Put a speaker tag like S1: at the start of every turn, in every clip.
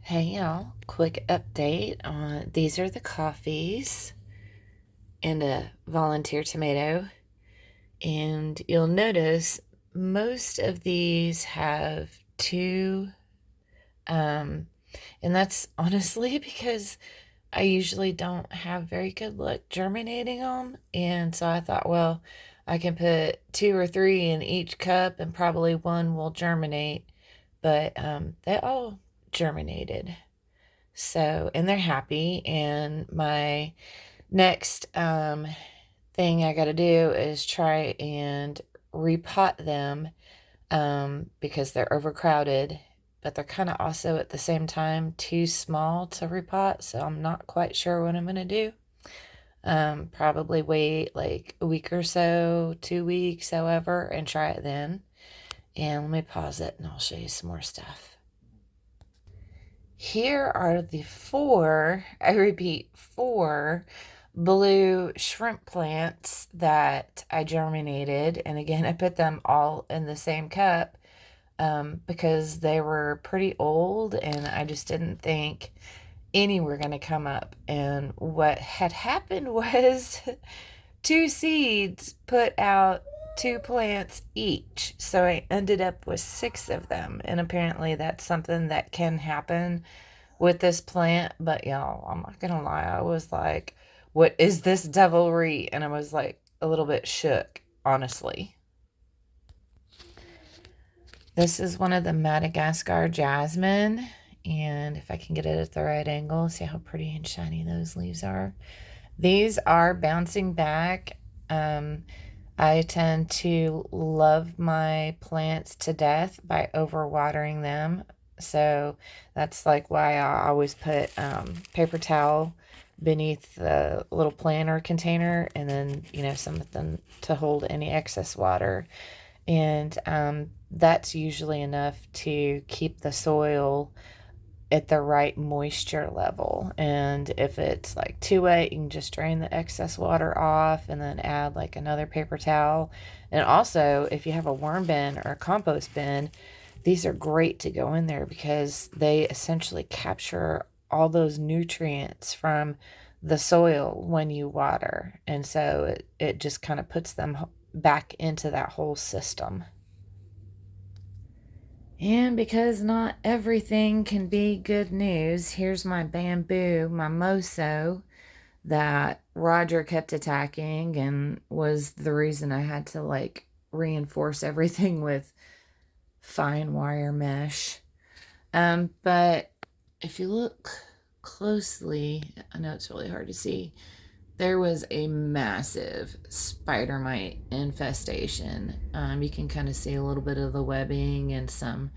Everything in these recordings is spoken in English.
S1: Hey y'all, quick update on these are the coffees and a volunteer tomato. And you'll notice most of these have two, um, and that's honestly because I usually don't have very good luck germinating them. And so I thought, well, I can put two or three in each cup and probably one will germinate. But they all germinated. So, and they're happy. And my next thing I got to do is try and repot them because they're overcrowded, but they're kind of also at the same time too small to repot. So I'm not quite sure what I'm going to do. Probably wait like a week or so, 2 weeks, however, and try it then. And let me pause it and I'll show you some more stuff. Here are the four, I repeat, four blue shrimp plants that I germinated. And again, I put them all in the same cup because they were pretty old and I just didn't think any were going to come up. And what had happened was two seeds put out two plants each. So I ended up with six of them. And apparently that's something that can happen with this plant. But y'all, I'm not gonna lie, I was like, what is this devilry? And I was like a little bit shook, honestly. This is one of the Madagascar jasmine. And if I can get it at the right angle, see how pretty and shiny those leaves are. These are bouncing back. I tend to love my plants to death by overwatering them. So that's like why I always put paper towel beneath the little planter container and then, something to hold any excess water. And that's usually enough to keep the soil at the right moisture level. And if it's like too wet, you can just drain the excess water off and then add like another paper towel. And also, if you have a worm bin or a compost bin, these are great to go in there because they essentially capture all those nutrients from the soil when you water. And so it just kind of puts them back into that whole system. And because not everything can be good news, here's my bamboo, my moso, that Roger kept attacking and was the reason I had to like reinforce everything with fine wire mesh. But if you look closely, I know it's really hard to see, there was a massive spider mite infestation. You can kind of see a little bit of the webbing and some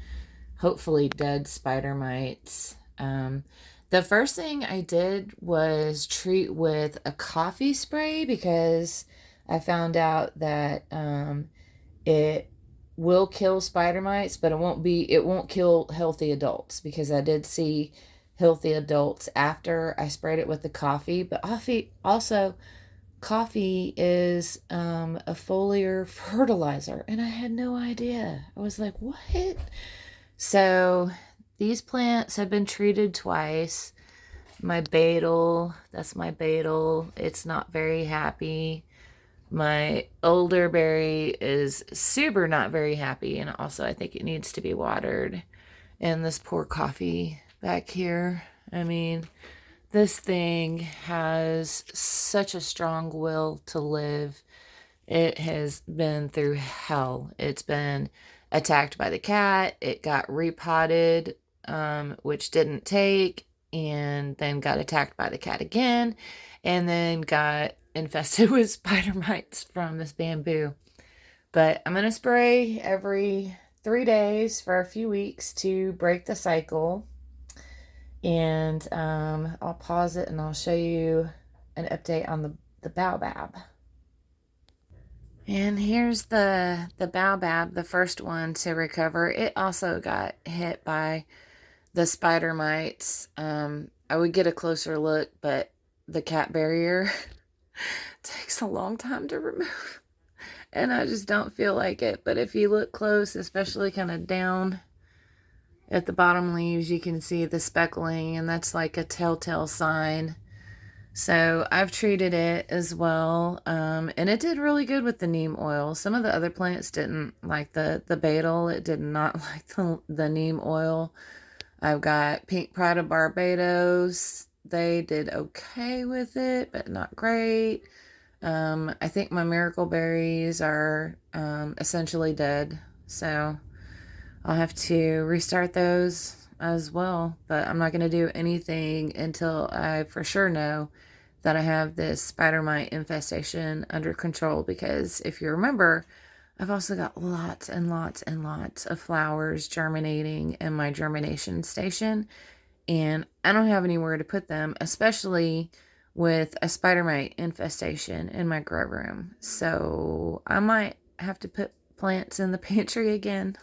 S1: hopefully dead spider mites. The first thing I did was treat with a coffee spray because I found out that it will kill spider mites, but it won't kill healthy adults because I did see healthy adults after I sprayed it with the coffee. But coffee is a foliar fertilizer, and I had no idea. I was like, what? So these plants have been treated twice. My beetle, that's my beetle. It's not very happy. My elderberry is super not very happy, and also I think it needs to be watered. And this poor coffee back here, I mean, this thing has such a strong will to live. It has been through hell. It's been attacked by the cat. It got repotted, which didn't take, and then got attacked by the cat again, and then got infested with spider mites from this bamboo. But I'm going to spray every 3 days for a few weeks to break the cycle. And I'll pause it and I'll show you an update on the baobab. And here's the baobab, the first one to recover. It also got hit by the spider mites. I would get a closer look, but the cat barrier takes a long time to remove. And I just don't feel like it. But if you look close, especially kind of down At the bottom leaves, you can see the speckling, and that's like a telltale sign. So I've treated it as well, and it did really good with the neem oil. Some of the other plants didn't like the betel. It did not like the neem oil. I've got Pink Pride of Barbados. They did okay with it, but not great. I think my miracle berries are essentially dead, so I'll have to restart those as well. But I'm not going to do anything until I for sure know that I have this spider mite infestation under control, because if you remember, I've also got lots and lots and lots of flowers germinating in my germination station, and I don't have anywhere to put them, especially with a spider mite infestation in my grow room. So I might have to put plants in the pantry again.